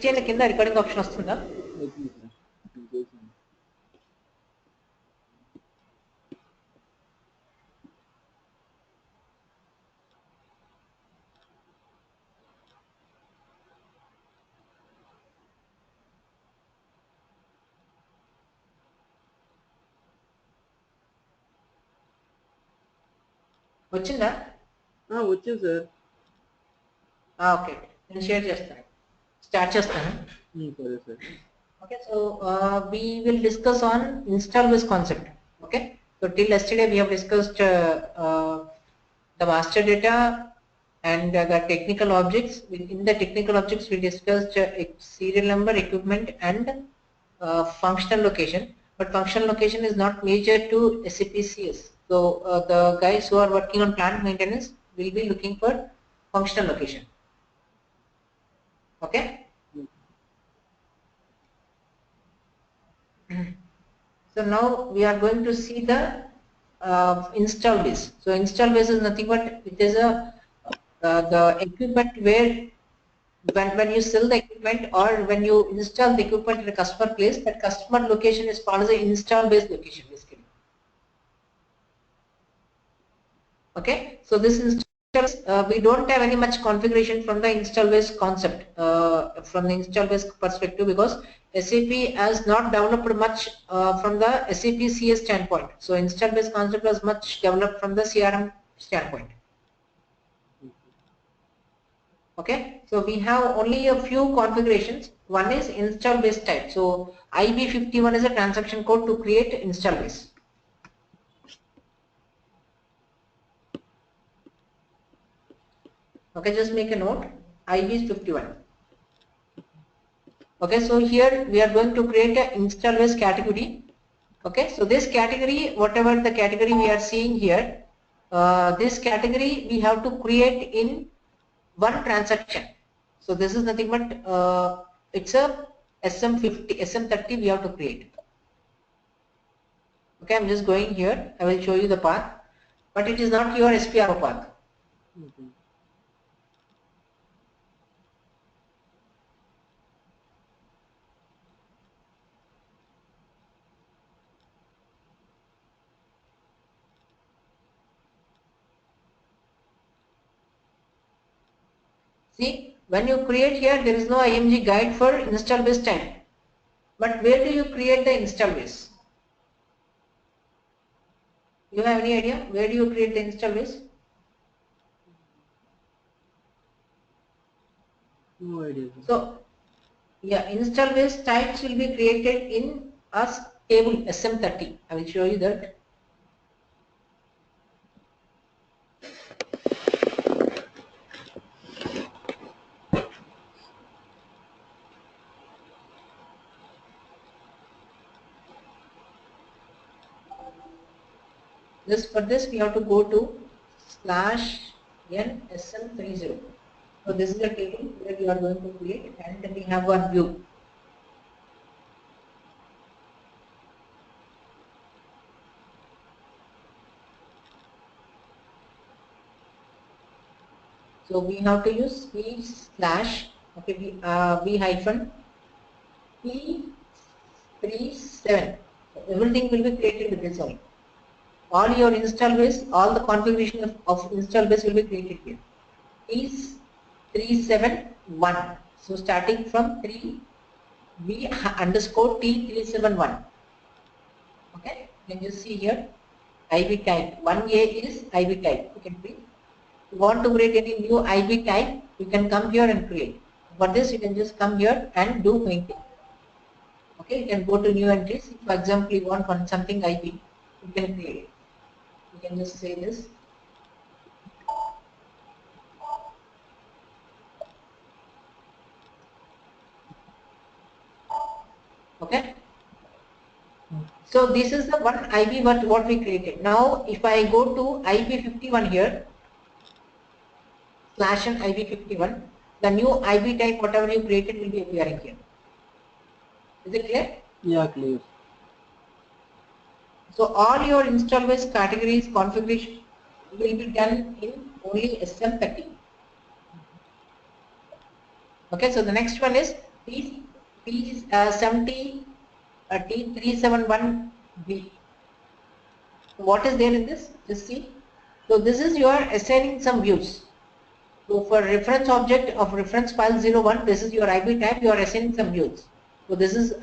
చేయండి కింద recording option వస్తుందా? వచ్చిందా? వచ్చింది సార్. ఓకే, నేను షేర్ చేస్తాను, స్టార్ట్ చేస్తాను. సరే sir. Okay, so we will discuss on install base concept. Okay, so till yesterday we have discussed the master data and the technical objects. In the technical objects we discussed serial number, equipment and functional location, but functional location is not major to SAP CS. So the guys who are working on plant maintenance will be looking for functional location. Okay. So now we are going to see the install base. So install base is nothing but it is a the equipment where when you sell the equipment or when you install the equipment in a customer place, that customer location is called as the install base location basically. Okay, so this install we don't have any much configuration from the install base concept, from the install base perspective, because SAP has not developed much from the SAP CS standpoint. So install base concept was much developed from the CRM standpoint. Okay, so we have only a few configurations. One is install base type. So IB51 is a transaction code to create install base. Okay, just make a note, IB is 51. Okay, so here we are going to create an install base category. Okay, so this category, whatever the category we are seeing here, this category we have to create in one transaction. So this is nothing but it's a SM50, SM30 we have to create. Okay, I'm just going here, I will show you the path, but it is not your SPRO path. See, when you create here, there is no IMG guide for install base type. But where do you create the install base? You have any idea? Where do you create the install base? No idea. So, yeah, install base types will be created in a table SM30. I will show you that. For this we have to go to /n SM30. So this is a table where we are going to create, and then we have one view. So we have to use v/ okay, v hyphen p37. Everything will be created with this only. All your install base, all the configuration of install base will be created here. Is 371. So starting from 3 v_t371. Okay, you can just see here IB type. 1A is IB type. You can see. If you want to create any new IB type, you can come here and create. For this, you can just come here and do maintain. Okay, you can go to new entries. If, for example, you want something IB, you can create it. You can just say this. Okay. So this is the one IB what we created. Now, if I go to IB51 here, /n IB51, the new IB type whatever you created will be appearing here. Is it clear? Yeah, clear. So all your install base categories configuration will be done in only SM30. Okay, so the next one is T70 T371B. What is there in this? Just see. So this is you are assigning some views. So for reference object of reference file 01, this is your IB type. You are assigning some views. So this is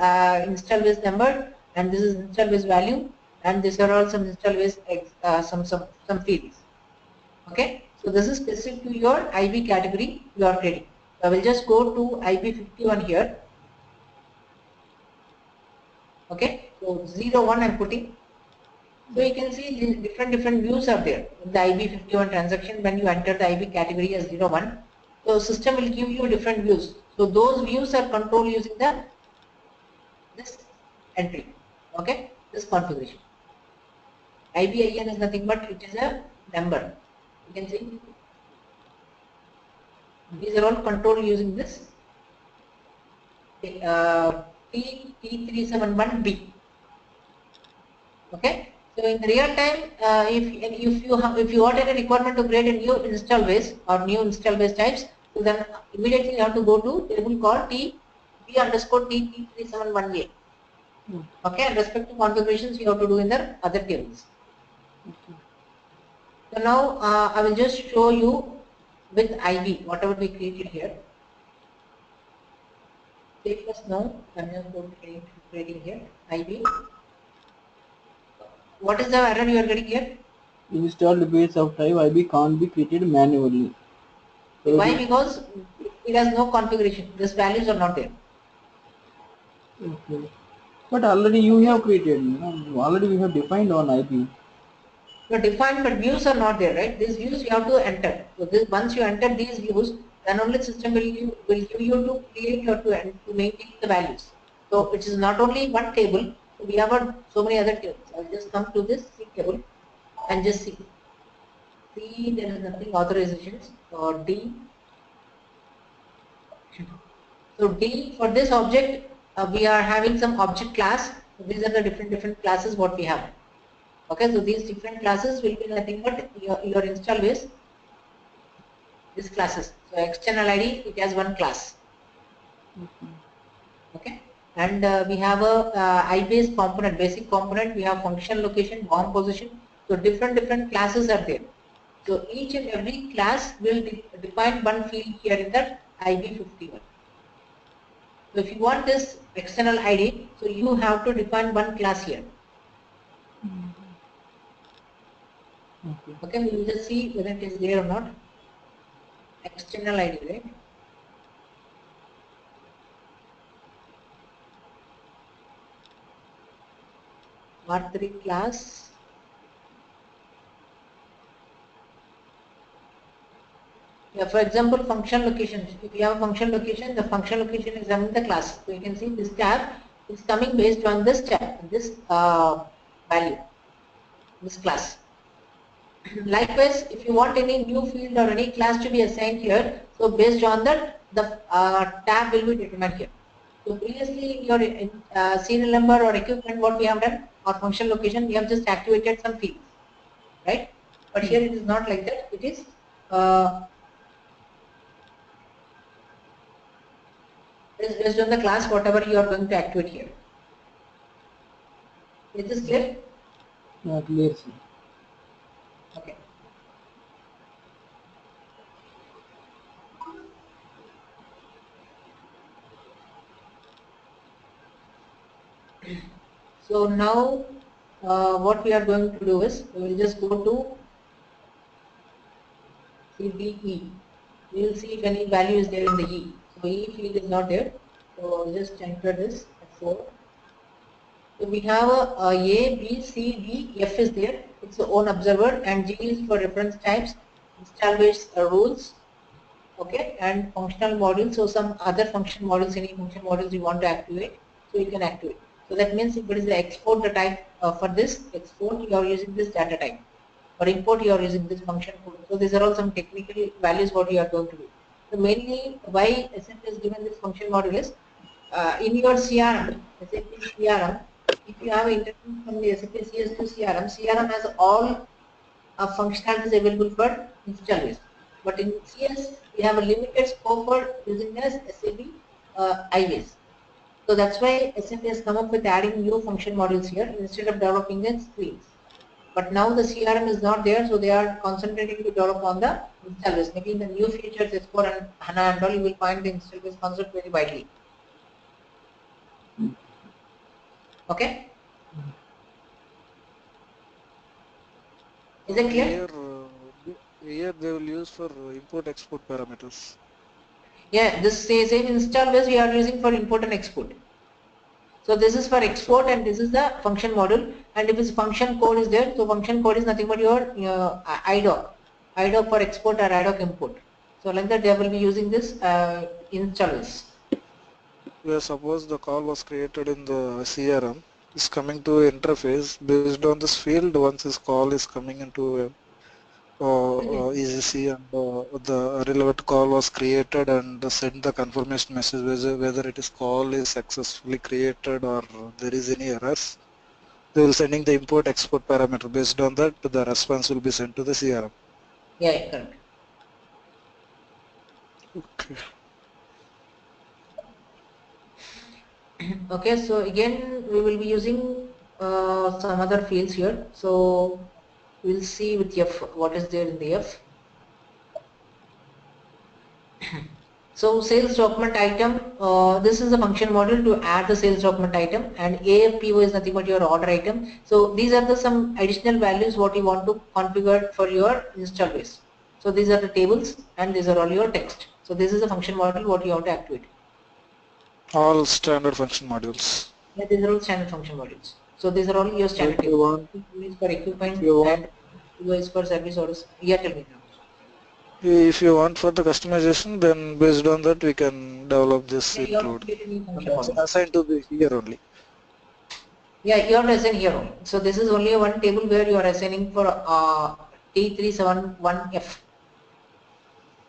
install base number, and this is install base value, and these are all some install base some fields. Okay. So this is specific to your IB category you are creating. So I will just go to IB51 here. Okay. So 01 I'm putting. So you can see different views are there in the IB51 transaction. When you enter the IB category as 01, so system will give you different views. So those views are controlled using this entry. Okay, this configuration. IBIN is nothing but it is a number. You can see these are all controlled using this T371B. Okay. So in real time, if you want any requirement to create a new install base or new install base types, so then immediately you have to go to table called T371A. Okay, and respect to configurations you have to do in the other tables. So now I will just show you with IB whatever we created here. Take us now. I'm just going to creating here IB. What is the error you are getting here? Installed base of type IB can't be created manually. So why? Because it has no configuration. These values are not there. Okay. But already you have created, already we have defined on IP. You defined, but views are not there, right? These views you have to enter. So this once you enter these views, then only system will give you to create or to maintain the values. So it is not only one table. We have so many other tables. I'll just come to this C table and just see. C, there is nothing authorizations or D. So D, for this object, we are having some object class. So these are the different classes what we have. Okay, so these different classes will be nothing but your install base. These classes. So external ID, it has one class. Okay, and we have a IBase component, basic component. We have function location, bomb position. So different classes are there. So each and every class will define one field here in the IB51. So if you want this external ID, so you have to define one class here. Okay, we will just see whether it is there or not. External ID, right? R3 class. Yeah, for example, function location. If you have a function location, the function location is in the class. So you can see this tab is coming based on this tab, this value, this class. Likewise, if you want any new field or any class to be assigned here, so based on that, the tab will be determined here. So previously, your serial number or equipment, what we have done, or function location, we have just activated some fields, right? But here it is not like that. It is based on the class, whatever you are going to activate here. Is this clear? Yeah, clear, sir. Okay. So now what we are going to do is we will just go to CDE. We will see if any value is there in the E. So E field is not there. So just enter this at 4. So we have A, B, C, D, F is there. It's the own observer, and G is for reference types, install base rules, okay, and functional modules. So some other function modules, any function modules you want to activate, so you can activate. So that means if it is the export the type for this export, you are using this data type. For import, you are using this function code. So these are all some technical values what you are going to do. So mainly why SAP is given this function module is in your CRM, SAP CRM, if you have interface from the SAP CS to CRM, CRM has all functionalities available for install base. But in CS, we have a limited scope for using as SAP IWAs. So that's why SAP has come up with adding new function modules here instead of developing the screens. But now the CRM is not there, so they are concentrating to develop on the install base. Maybe in the new features, S4 and HANA and all, you will find the install base concept very widely. Okay? Is it clear? Here they will use for import export parameters. Yeah, this same install base we are using for import and export. So this is for export and this is the function module, and if this function code is there, so function code is nothing but your IDOC for export or IDOC import. So like that they will be using this install base. Where suppose the call was created in the CRM, is coming to interface based on this field. Once this call is coming into ECC and the relevant call was created and send the confirmation message whether it is call is successfully created or there is any errors. They will sending the import export parameter. Based on that, the response will be sent to the CRM. Yeah, correct. Okay. Okay, so again we will be using some other fields here. So we'll see with F what is there in the F. So sales document item, this is a function module to add the sales document item, and AFPO is nothing but your order item. So these are the some additional values what you want to configure for your install base. So these are the tables and these are all your text. So this is a function module what you want to activate. All standard function modules. Yeah, these are all standard function modules. So these are all your standard tables. For equipment and is for service orders. Yeah, tell me now. If you want for the customization, then based on that we can develop this include. Assigned to be here only. Yeah, you are assigning here only. So this is only one table where you are assigning for T371F.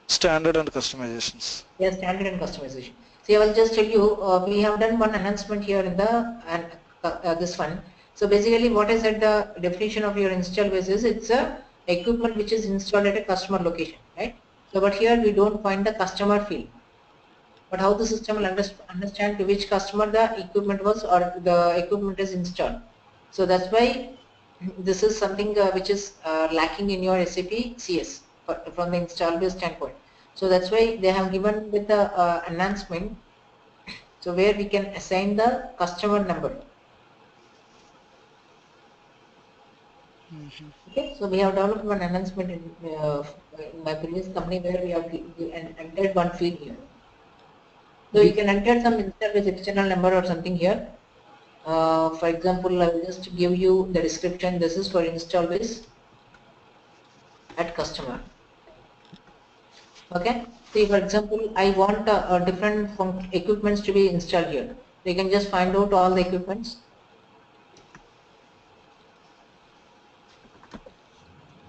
Standard and customizations. Yeah, standard and customization. See, I will just tell you, we have done one enhancement here in the this one. So basically, what I said the definition of your install base is it's a equipment which is installed at a customer location, right? So, but here we don't find the customer field. But how the system will understand to which customer the equipment was or the equipment is installed. So that's why this is something which is lacking in your SAP CS from the install base standpoint. So that's why they have given with the enhancement. So where we can assign the customer number. Okay, so we have developed one enhancement in my previous company where we have entered one field here. So you can enter some install base external number or something here. For example, I will just give you the description. This is for install base at customer. Okay. See, for example, I want different equipments to be installed here. So you can just find out all the equipments.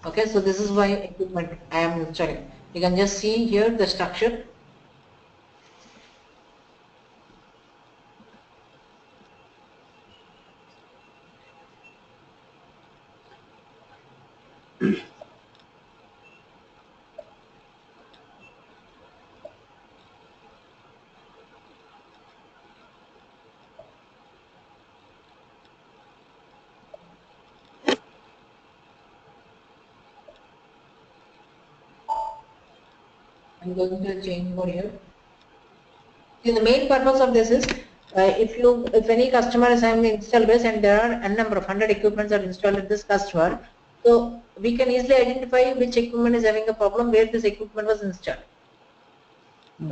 Okay, so this is my equipment I am installing. You can just see here the structure. I'm going to change over here. See, the main purpose of this is if any customer is having the install base and there are a number of 100 equipments are installed at this customer, so we can easily identify which equipment is having a problem where this equipment was installed.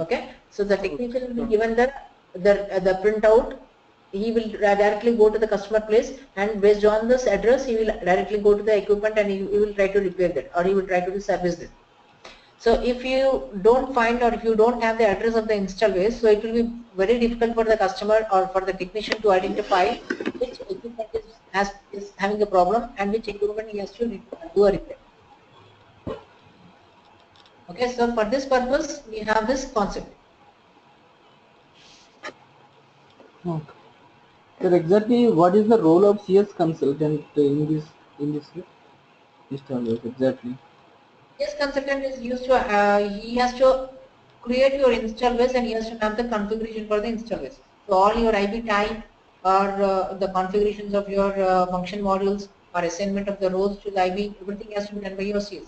Okay, so the technician will be given the printout. He will directly go to the customer place, and based on this address, he will directly go to the equipment and he will try to repair that, or he will try to service this. So if you don't find or if you don't have the address of the install base, so it will be very difficult for the customer or for the technician to identify which equipment is having a problem and which equipment he has to do a repair. Okay, so for this purpose, we have this concept. Okay. So exactly what is the role of CS consultant in this install base exactly? This consultant is used to he has to create your install base and he has to map the configuration for the install base. So all your IP type or the configurations of your function modules or assignment of the roles to the IP, everything has to be done by your CS.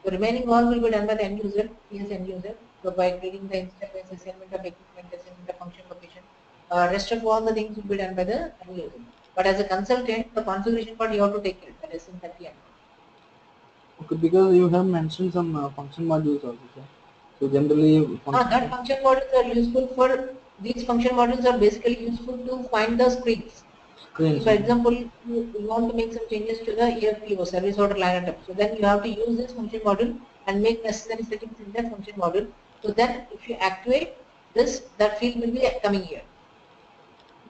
The remaining all will be done by the end user, CS end user. So by creating the install base, assignment of equipment, assignment of function location, rest of all the things will be done by the end user. But as a consultant, the configuration part you have to take care. That is in that end. Okay, because you have mentioned some function modules also, sir. So generally, That function modules are useful for, these function modules are basically useful to find the screens. screens. For example, you want to make some changes to the EFPO service order line item. So then you have to use this function module and make necessary settings in that function module. So then if you activate this, that field will be coming here.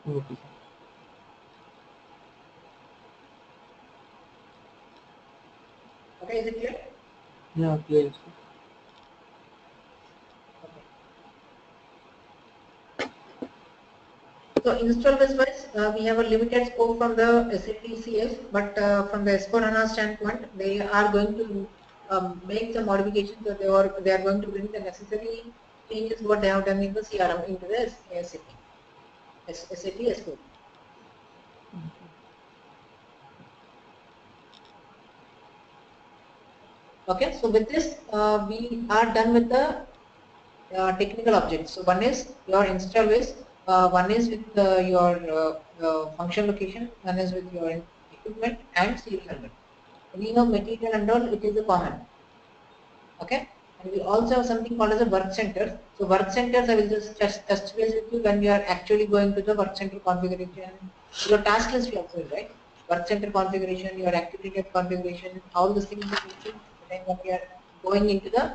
Okay. Okay, is it clear? Yeah, clear. Okay. So install base wise, we have a limited scope from the SAP CS, but from the S4HANA standpoint, they are going to make some modifications, or they are going to bring the necessary changes what they have done in the CRM into the SAP S4. Okay, so with this, we are done with the technical objects. So one is your install base, one is with your function location, one is with your equipment and serial number. We have material and all, it is a common. Okay, and we also have something called as a work center. So work centers, I will just touch base with you when you are actually going to the work center configuration. Your task list we also, right? Work center configuration, your activity configuration, all these things we will see when we are going into the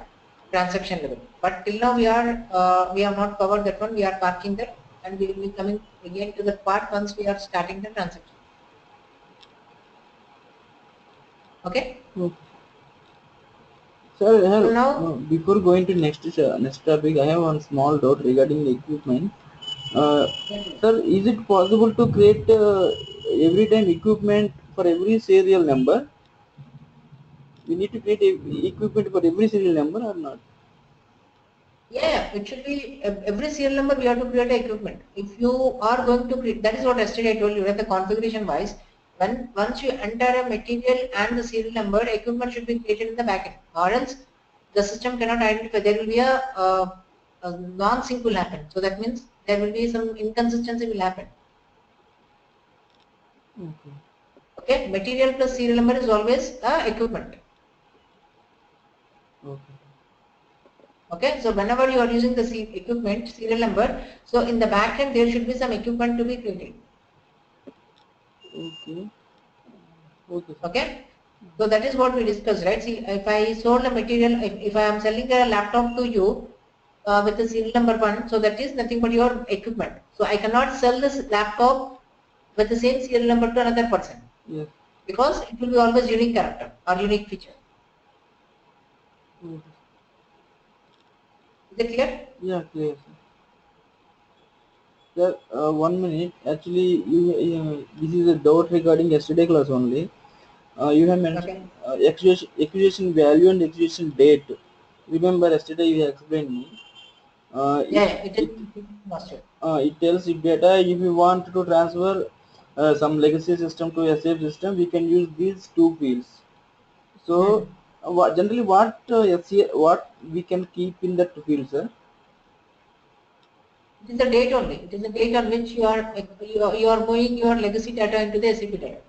transaction level. But till now we have not covered that one. We are parking that, and we will be coming again to the part once we are starting the transaction. Okay. Okay. Sir, So now, before going to next topic, I have one small doubt regarding the equipment. Uh, yeah, please. Sir, is it possible to create every time equipment for every serial number? We need to create equipment for every serial number or not? Yeah, it should be every serial number we have to create a equipment. If you are going to create, that is what yesterday I told you, that the configuration wise, when once you enter a material and the serial number, equipment should be created in the backend, or else the system cannot identify. There will be a non-sync will happen. So that means there will be some inconsistency will happen. Okay. Okay, material plus serial number is always equipment. Okay. Okay, so whenever you are using the equipment serial number, so in the backend there should be some equipment to be created. Okay. Okay, sir. Okay, so that is what we discussed, right? See, if I sold a material, if I am selling a laptop to you with the serial number 1, so that is nothing but your equipment. So I cannot sell this laptop with the same serial number to another person, Yes. because it will be always unique character or unique feature. Okay. Is it clear? Yeah, clear, sir. Sir, 1 minute. Actually, this is a doubt regarding yesterday class only. You have mentioned Okay. acquisition value and acquisition date. Remember yesterday you explained me. Yeah, yeah, it is master. It tells you data. If you want to transfer some legacy system to a safe system, we can use these two fields. So, Hmm. generally, what we can keep in that field, sir? It is the date only. It is the date on which you are moving your legacy data into the SAP data.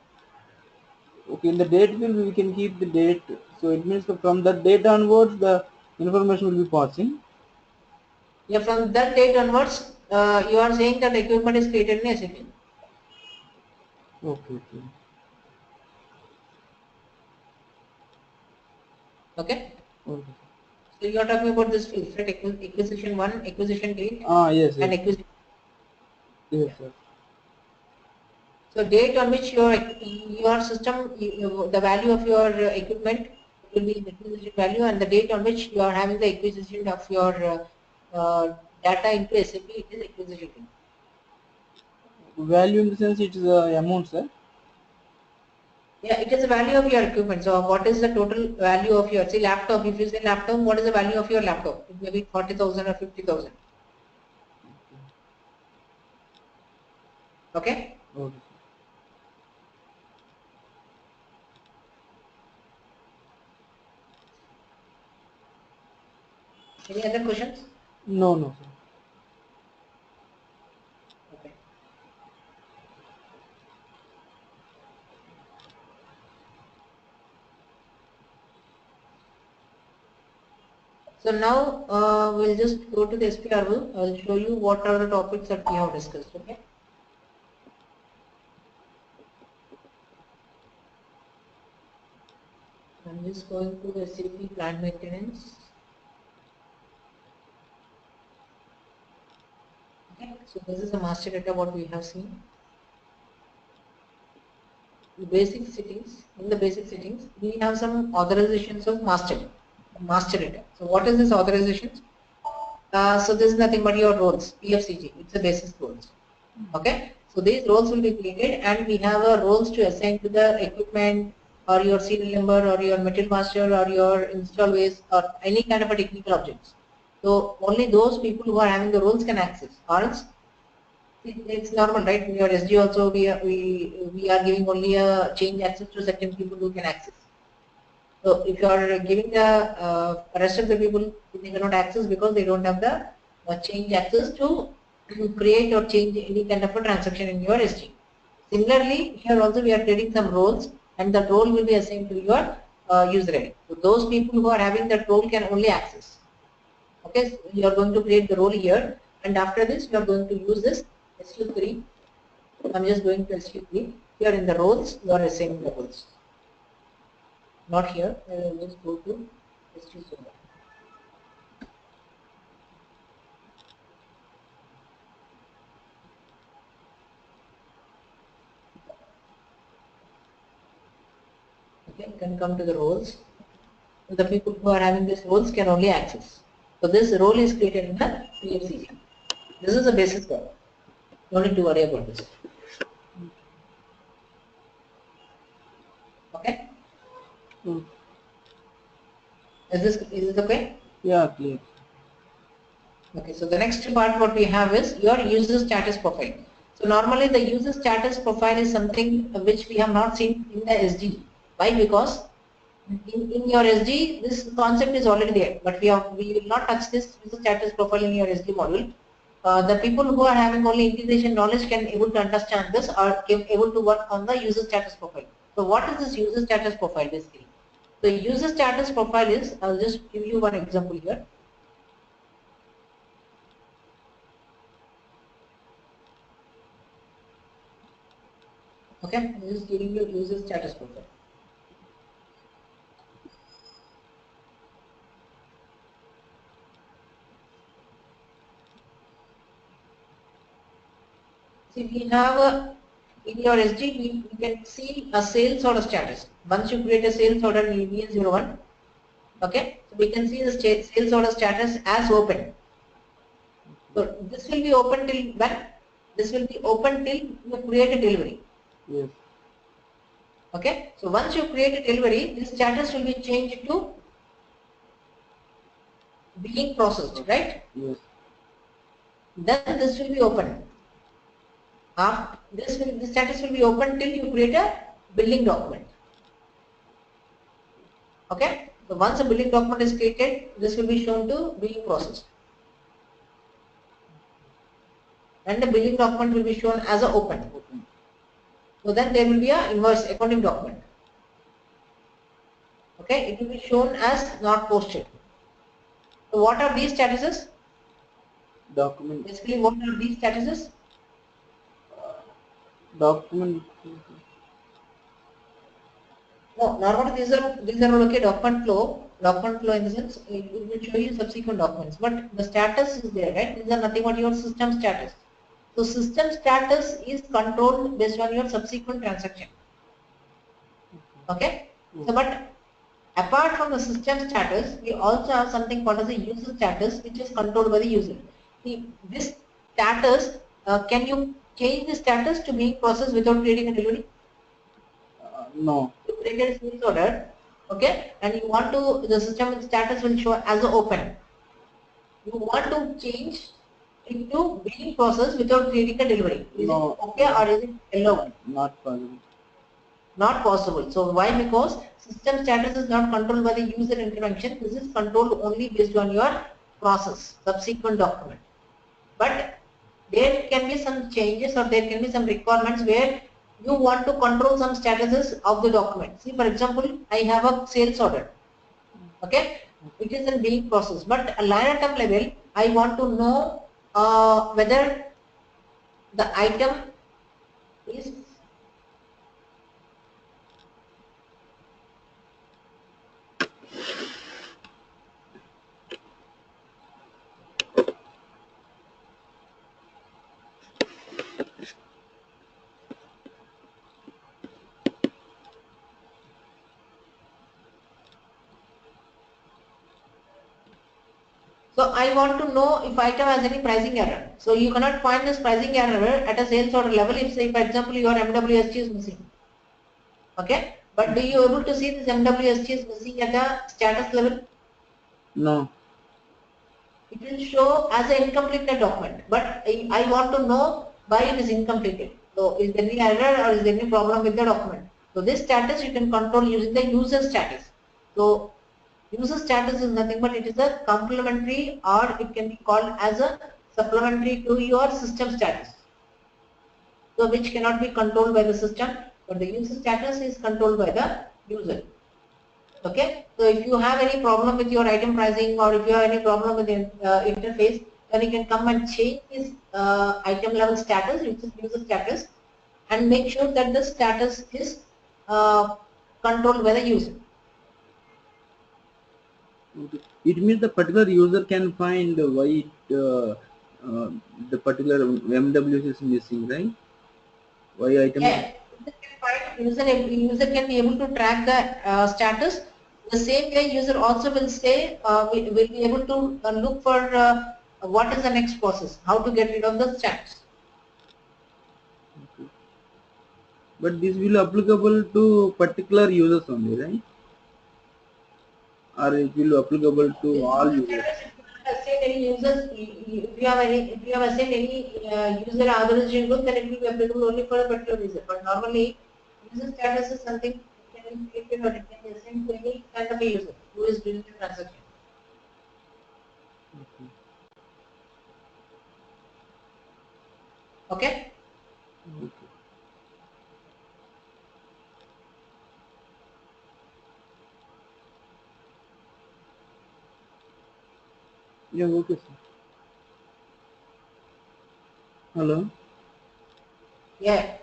Okay, in the date field we can keep the date. So it means that from that date onwards, the information will be passing. Yeah, from that date onwards, you are saying that equipment is created in SAP. Okay, okay. Okay. Okay. So you are talking about this field, right? Acquisition 1, acquisition date, Yes, and yes, acquisition. yes, Yeah. sir. So date on which your system, the value of your equipment will be the acquisition value, and the date on which you are having the acquisition of your data into SAP, it is acquisition date. Value in the sense it is amount, sir. Yeah, it is the value of your equipment. So what is the total value of your, say, laptop? If you say laptop, what is the value of your laptop? It may be 40,000 or 50,000. Okay. Okay. Any other questions? No, no, sir. Okay. So now we'll just go to the SPRV. I'll show you what are the topics that we have discussed. Okay. I'm just going to the SAP plant maintenance. Okay. So this is the master data what we have seen. The basic settings. In the basic settings, we have some authorizations of master data. So what is this authorizations? So this is nothing but your roles, PFCG. It's a basis roles. Okay. So these roles will be created, and we have roles to assign to the equipment or your serial number or your material master or your install base or any kind of a technical objects. So only those people who are having the roles can access. Or else it's normal, right? In your SG also we are giving only a change access to certain people who can access. So if you are giving the rest of the people, they cannot access because they don't have the change access to create or change any kind of a transaction in your SG. Similarly, here also we are creating some roles, and the role will be assigned to your user ID. So those people who are having that role can only access. Okay, so you are going to create the role here, and after this you are going to use this SU3. I'm just going to SU3. Here in the roles, you are assigning the roles. Not here. I will just go to SU0. Okay, you can come to the roles. The people who are having these roles can only access. So this role is created in the PFCG. This is the basis role. No need to worry about this. Okay. Mm. Is this okay? Yeah, clear. Okay, so the next part what we have is your user status profile. So normally the user status profile is something which we have not seen in the SG. Why? Because in your SG this concept is already there, but we will not touch this user status profile in your SG module. The people who are having only integration knowledge can able to understand this or can able to work on the user status profile. So what is this user status profile basically? The user status profile is, I'll just give you one example here. Okay, I'm just giving you user status profile. See, we have in your SG, we can see a sales order status. Once you create a sales order in EBS01, okay, so we can see the sales order status as open. So this will be open till when? This will be open till you create a delivery. Yes. Okay, so once you create a delivery, this status will be changed to being processed, right? Yes. Then this will be open. This status will be open till you create a billing document. Okay, so once a billing document is created, this will be shown to being processed, and the billing document will be shown as a open. So then there will be a invoice accounting document. Okay, it will be shown as not posted. So what are these statuses? Document. Basically, what are these statuses? Document. No, normally these are okay. Document flow in the sense it will show you subsequent documents, but the status is there, right? These are nothing but your system status. So system status is controlled based on your subsequent transaction. Okay. So but apart from the system status, we also have something called as a user status, which is controlled by the user. See, this status, can you change the status to being processed without creating a delivery? No. You created a sales order, okay, and you want to, the system status will show as open. You want to change into billing process without creating a delivery. Is No. it okay or is it allowed? Not possible. Not possible. So why? Because system status is not controlled by the user intervention. This is controlled only based on your process, subsequent document. But there can be some changes or there can be some requirements where you want to control some statuses of the document. See, for example, I have a sales order. Okay, it is in being process, but at line item level, I want to know whether the item is so I want to know if item has any pricing error. So you cannot find this pricing error at a sales order level if, say, for example, your MWSG is missing. Okay, but do you able to see this MWSG is missing at the status level? No. It will show as an incompleted document, but I want to know why it is incompleted. So is there any error or is there any problem with the document? So this status you can control using the user status. So user status is nothing but it is a complementary, or it can be called as a supplementary to your system status. So which cannot be controlled by the system, but the user status is controlled by the user. Okay, so if you have any problem with your item pricing or if you have any problem with the interface, then you can come and change this item level status, which is user status, and make sure that the status is controlled by the user. Okay. It means the particular user can find why the particular MWS is missing, right? Why item? Yeah, user can be able to track the status. The same way, user also will say will be able to look for what is the next process, how to get rid of the status. Okay. But this will applicable to particular users only, right? Or it will applicable to This all user users? status, if you have assigned any users, if you have assigned any user authorization group, then it will be applicable only for a particular user. But normally, user status is something it can be created or it can be assigned to any kind of a user who is doing the transaction. Okay. Okay. Yeah, okay, sir. Hello? Yeah.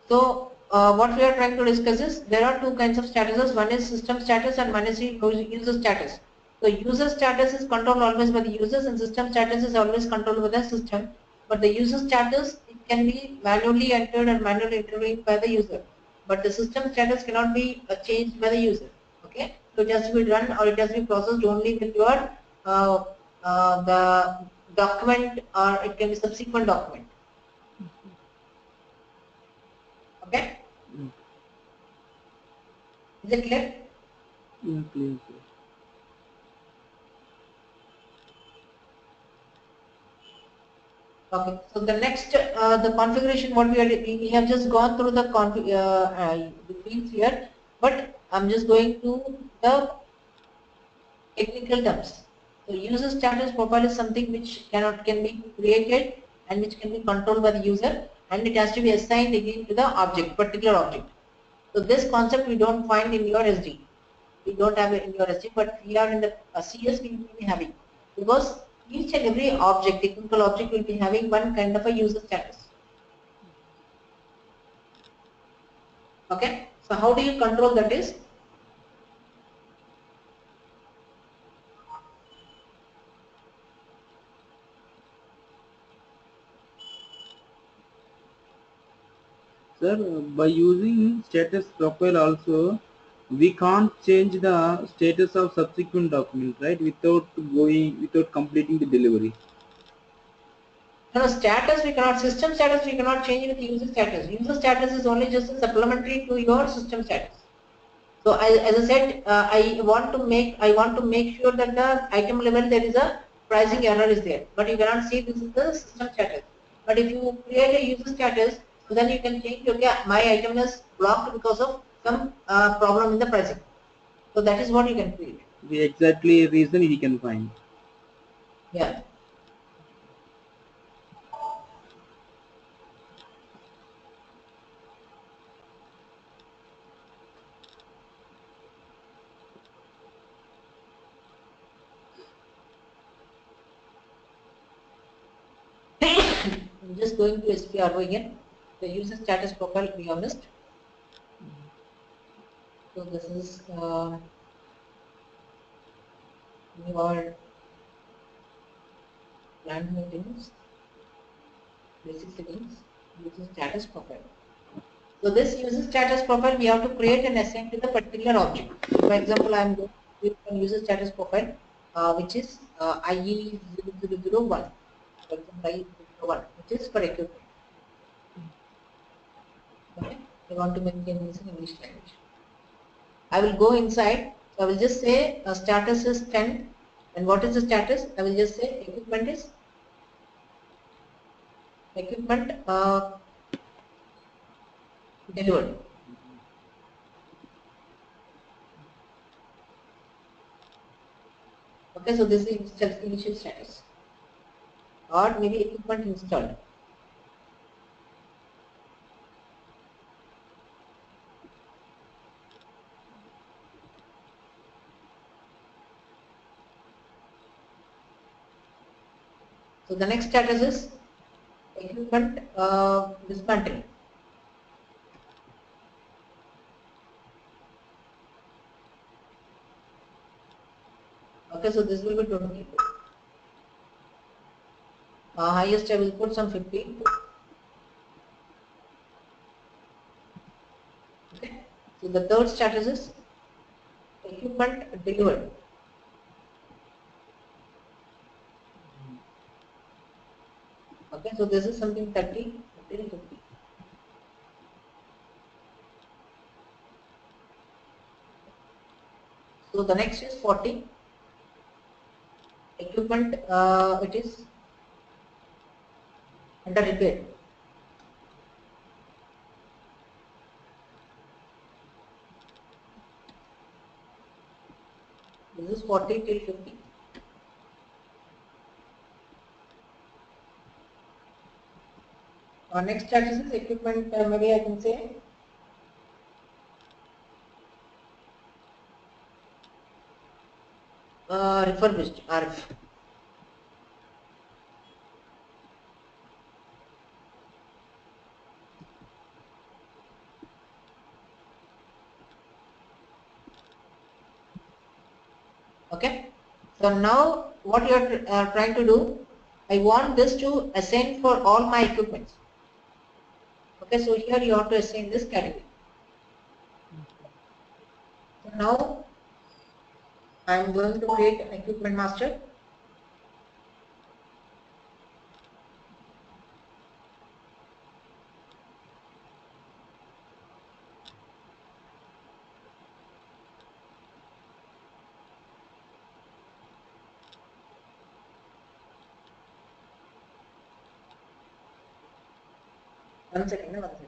So what we are trying to discuss is there are two kinds of statuses. One is system status and one is user status. So user status is controlled always by the users and system status is always controlled by the system. But the user status, it can be manually entered and manually intervened by the user. But the system status cannot be changed by the user. Okay, so it has to be run or it has to be processed only with your the document, or it can be subsequent document. Okay, is it clear? Yeah, clear, sir. Okay, so the next, the configuration, what we have just gone through the the fields here, but I'm just going to the technical terms. So user status profile is something which can be created and which can be controlled by the user, and it has to be assigned again to the object, particular object. So this concept we don't find in your SD. We don't have it in your SD, but here in the CS we will be having, because each and every object, technical object, will be having one kind of a user status. Okay, so how do you control that is? Sir, by using status profile also, we can't change the status of subsequent document, right? Without completing the delivery. No, status we cannot, system status we cannot change with user status. User status is only just a supplementary to your system status. So as I said, I want to make sure that the item level there is a pricing error is there, but you cannot see this is the system status. But if you create a user status, so then you can change, okay, my item is blocked because of some problem in the pricing. So that is what you can create. The exactly reason he can find. Yeah. I'm just going to SPRO again. The user status profile, to be honest. So this is your plant maintenance, basic settings, user status profile. So this user status profile, we have to create and assign to the particular object. So for example, I am going to create a user status profile, which is IE0001. For example, IE001, which is for equipment. Okay, I want to maintain this in English language. I will go inside. So I will just say status is 10. And what is the status? I will just say equipment is equipment delivered. Okay, so this is initial status, or maybe equipment installed. So the next status is equipment dismantled. Okay, so this will be 20. Highest I will put some 50. Okay, so the third status is equipment delivered. Okay, so this is something 30, 30, 50. So the next is 40. Equipment, it is under repair. This is 40 till 50. Next status is equipment, maybe I can say refurbished, RF. Okay, so now what you are trying to do, I want this to assign for all my equipments. Okay, so here you have to assign this category. So now I am going to create an equipment master. One second, one second.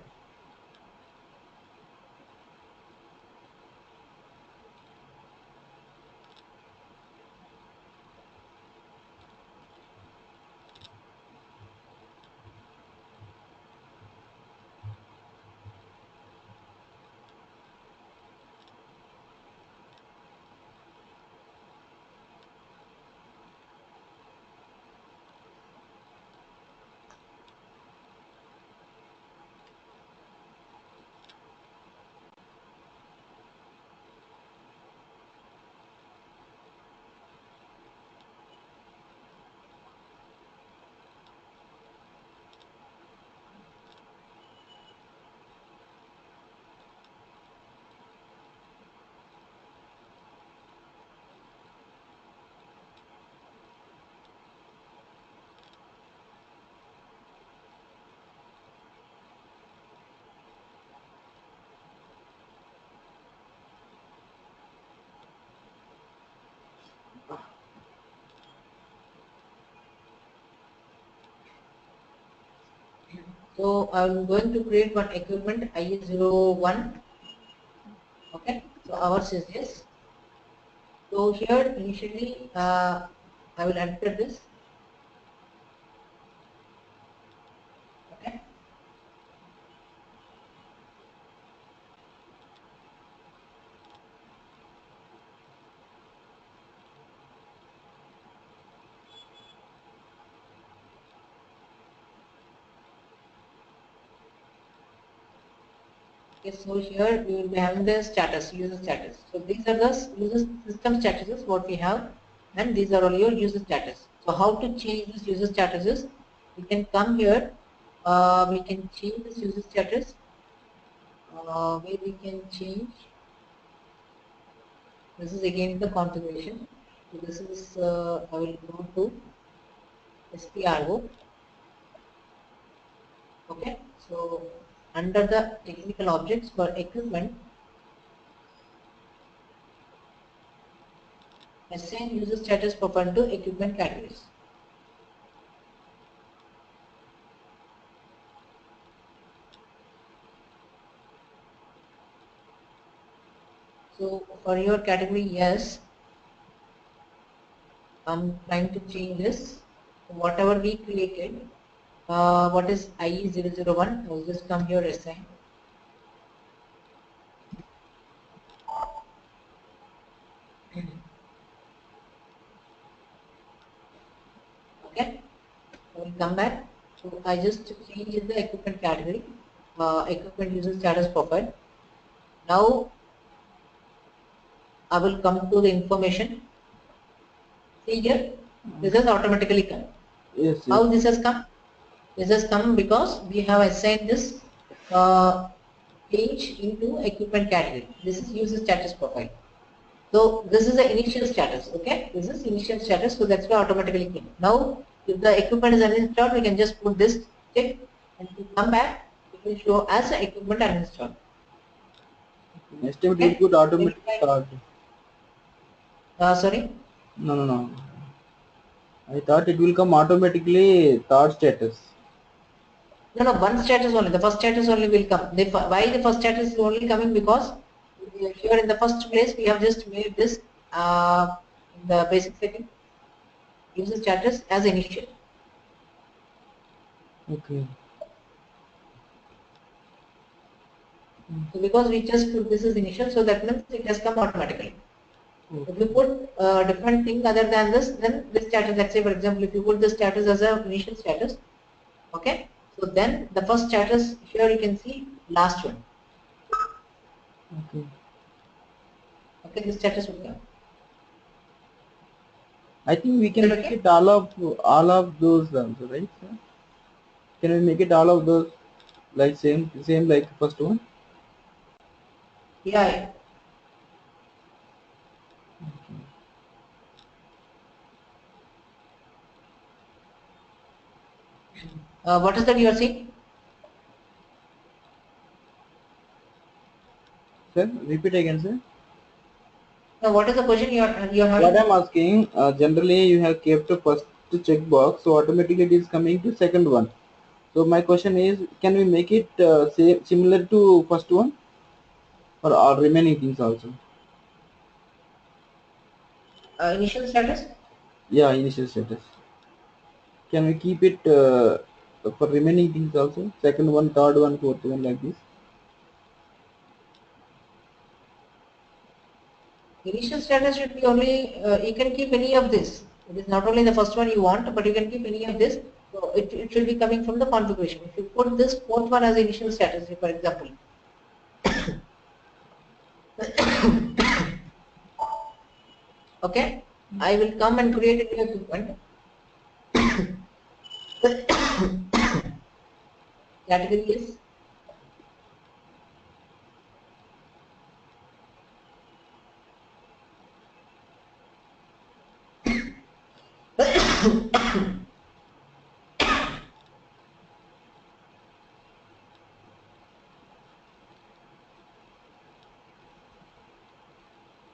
So I'm going to create one equipment IE01. Okay, so ours is this. So here initially I will enter this. Okay. Okay, so here we will be having the status, user status. So these are the user system statuses what we have, and these are all your user status. So how to change this user statuses? We can come here. We can change this user status. Where we can change. This is again the configuration. So this is I will go to SPRO. Okay. So under the technical objects for equipment, assign user status profile to equipment categories. So for your category, yes, I'm trying to change this. Whatever we created, what is IE001? I'll just come here assign. Okay, I will come back. So I just changed the equipment category, equipment user status profile. Now I will come to the information. See here, this has automatically come. Yes, yes. How this has come? This has come because we have assigned this page into equipment category. This is user status profile. So this is the initial status. Okay, this is initial status. So that's why automatically came. Now, if the equipment is uninstalled, we can just put this tick, and to come back, it will show as the equipment uninstalled. Next time it will put automatic start. Sorry. No. I thought it will come automatically third status. No, one status only. The first status only will come. Why the first status is only coming? Because here in the first place we have just made this in the basic setting user status as initial. Okay. So because we just put this as initial, so that means it has come automatically. Okay. If you put a different thing other than this, then this status, let's say for example, if you put the status as a initial status, okay, so then the first status here you can see last one. Okay. Okay, this status will come. I think we can Is that make okay? it all of those also, right? Sir? Can we make it all of those like same like first one? Yeah. What is that you are seeing? Sir, repeat again, sir. Now, what is the question you are having? What I'm asking, generally you have kept the first checkbox, so automatically it is coming to second one. So my question is, can we make it similar to first one, or all remaining things also? Initial status? Yeah, initial status. Can we keep it for remaining things also? Second one, third one, fourth one, like this. Initial status should be only, you can keep any of this. It is not only the first one you want, but you can keep any of this. So it should be coming from the configuration. If you put this fourth one as initial status, for example, okay, I will come and create a new equipment. Category is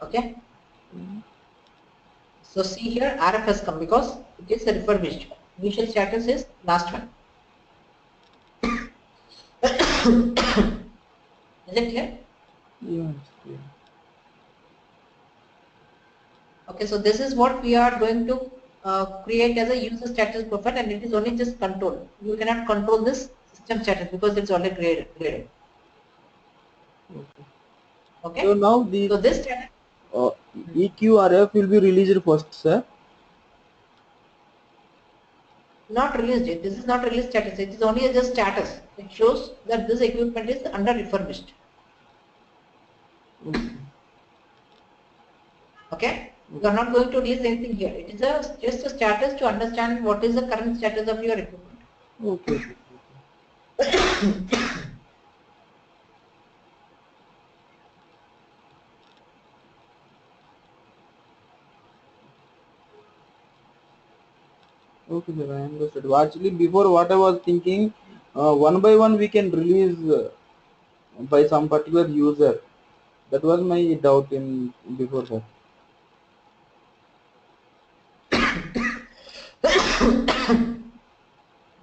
okay. So see here RF has come because it is a refurbished. Initial status is last one. Is it clear? Yeah, it's clear. Okay, so this is what we are going to create as a user status profile, and it is only just control. You cannot control this system status because it's already graded. Okay. Okay, So now the so this status uh, EQRF will be released first, sir. not released yet. This is not release status. It is only just status. It shows that this equipment is under refurbished. Okay. Okay, you are not going to release anything here. It is just a status to understand what is the current status of your equipment. Okay. Okay, sir, I understood. Actually, before what I was thinking, one by one we can release by some particular user. That was my doubt in before, sir.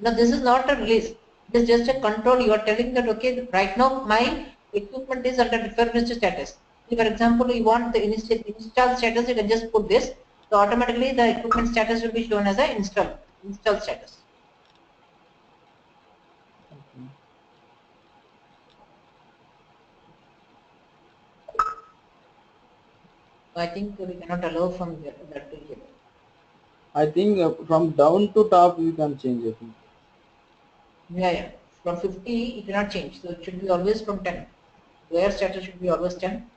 Now this is not a release. It is just a control. You are telling that okay, right now my equipment is under refurbished status. If, for example, you want the install status, you can just put this. So automatically the equipment status will be shown as a install status. Okay. So I think we cannot allow from here, that to here. I think from down to top we can change it. Yeah. From 50 you cannot change. So it should be always from 10. Where status should be always 10.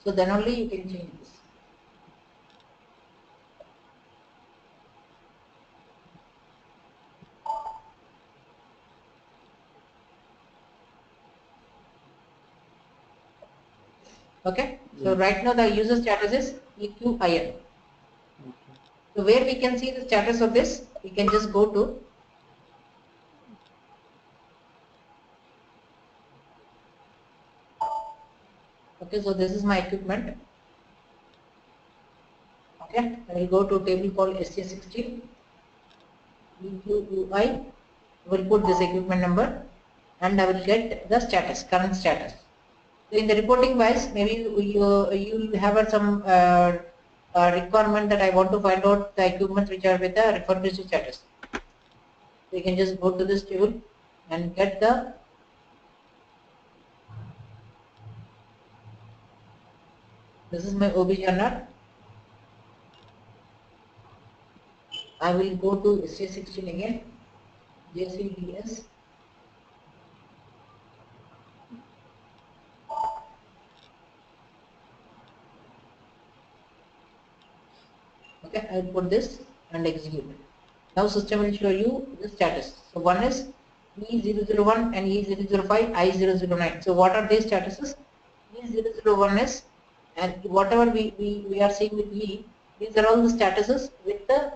So then only you can change this. Okay. So right now the user status is EQIN. So where we can see the status of this, we can just go to okay, so this is my equipment. Okay, I will go to a table called SJ16 EQUI. Will put this equipment number and I will get the status, current status. So in the reporting wise, maybe you have some requirement that I want to find out the equipment which are with the refurbished status. So you can just go to this table and get the this is my OBJNR. I will go to SJ16 again, JCDS. Okay, I will put this and execute. Now system will show you the status. So one is E001 and E005, I009. So what are these statuses? E001 is, and whatever we are seeing with E, these are all the statuses with the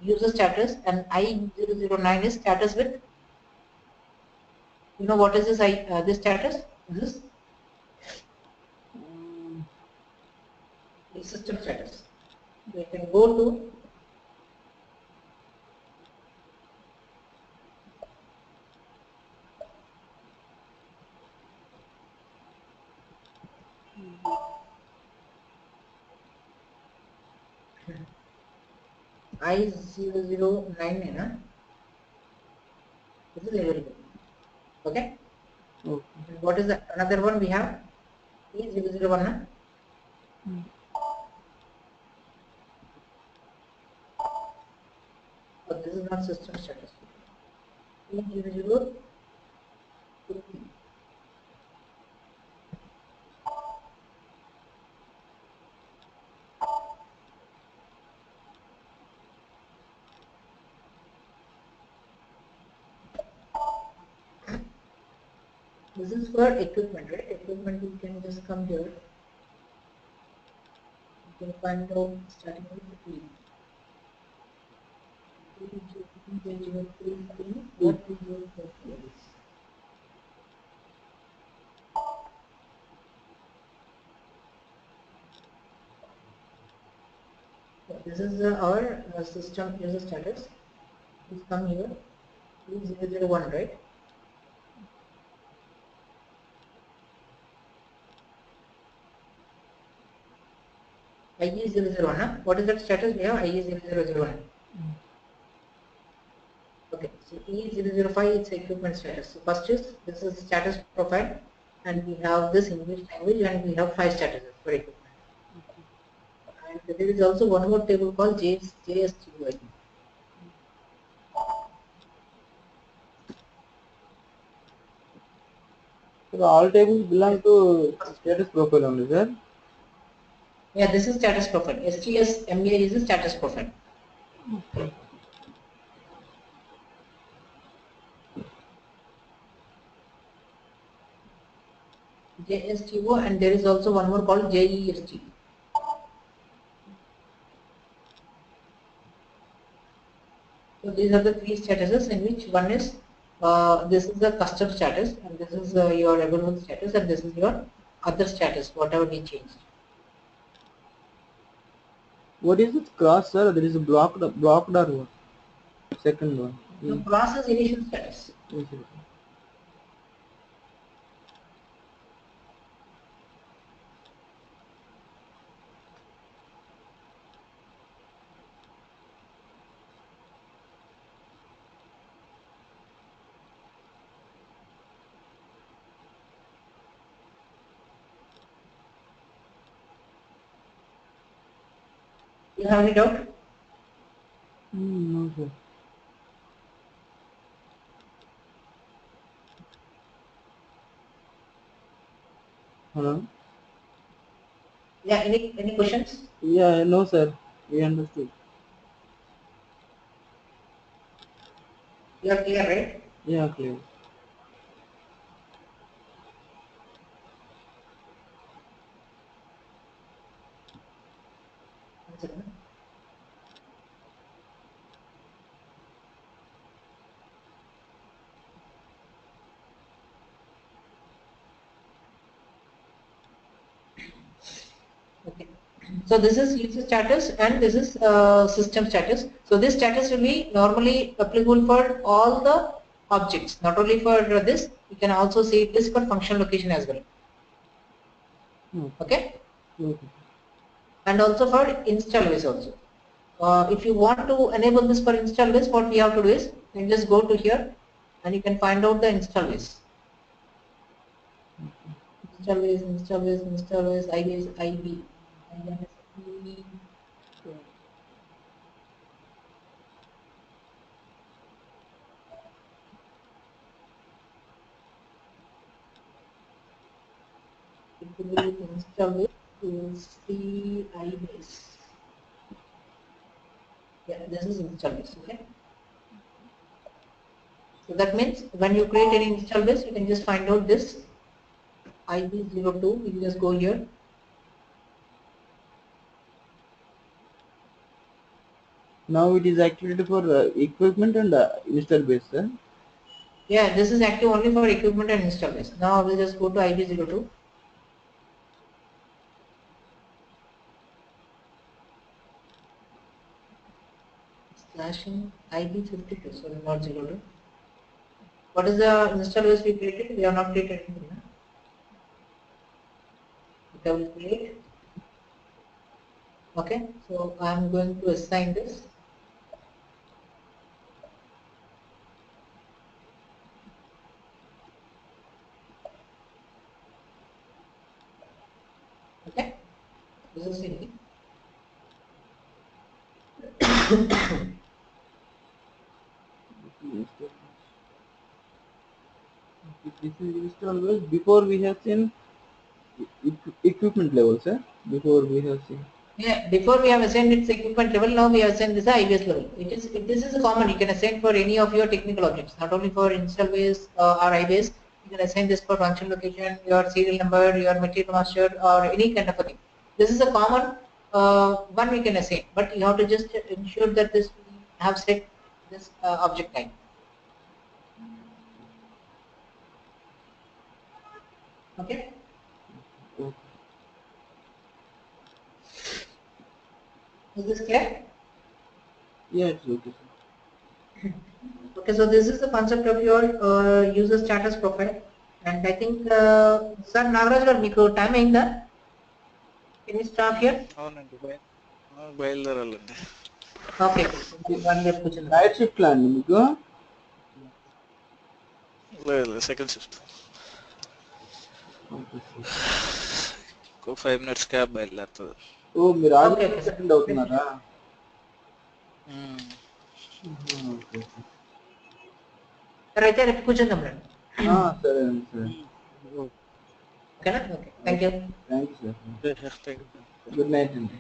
user status, and I009 is status with, you know what is this status? This is system status. So you can go to I009 है ना, this is available. Okay. Okay. And what is the another one we have? E001 na? So this is not system status. E002. This is for equipment, right? Equipment you can just come here. You can find out starting with E. E003. What is your purpose? So this is our system user status. Please come here. 2001, right? IE001, huh? What is that status? We have IE0001. Okay, so E005 is equipment status. So first is, this is status profile, and we have this English language, and we have 5 statuses for equipment. And there is also one more table called JSTUI. So all tables belong to status profile only, sir. Yeah, this is status profile. STS MA is a status profile. JSTO, and there is also one more called JEST. So these are the 3 statuses, in which one is this is the custom status, and this is your available status, and this is your other status, whatever we changed. What is it cross, sir? There is a blocked or what? Second one. The process initial status. Yes. You have any doubt? No, sir. Hello? Yeah, any questions? Yeah, no, sir. We understood. You are clear, right? Yeah, clear. One second. Okay. So this is user status, and this is system status. So this status will be normally applicable for all the objects, not only for this. You can also see this for function location as well. Okay. Okay. And also for install base also. If you want to enable this for install base, what we have to do is, you just go to here, and you can find out the install base. Install base, install base, install base, IBase, IB. If you will install it, you will see IBase. Yeah, this is install base. Okay. So that means when you create any install base, you can just find out this IB02. You just go here. Now it is activated for equipment and install base, sir. Yeah, this is active only for equipment and install base. Now I will just go to IB02. Slashing IB52, sorry, not 02. What is the install base we created? We have not created anything. No? Okay, I will create. Okay, so I am going to assign this. Okay, this is easy. This is install base. Before we have seen equipment level, sir. Before we have seen. Yeah, before we have assigned its equipment level, now we have assigned this IBS level. This is common. You can assign for any of your technical objects, not only for install base or IBase. You can assign this for function location, your serial number, your material master, or any kind of a thing. This is a common one we can assign, but you have to just ensure that this we have set this object type. Okay. Okay. Is this clear? Yeah, it's okay, sir. Okay, so this is the concept of your user status profile, and I think sir Nagaraj garu meeku time ayinda? Can we stop here? అవునండి బయలుదేరాలండి. Okay, one రేపు కూర్చుందాం. Night shift అండి మీకు? లేదు second shift. ఇంకో 5 minutes cab బయలుదేరుతుంది. ఓ మీరు Okay, already okay, sir. Attend అవుతున్నారా? సరే అయితే రేపు కూర్చుందాం రండి. సరే అండి సరే. ఓకేనా? Okay, thank you. Thank you sir. Thank you. Good night అండి.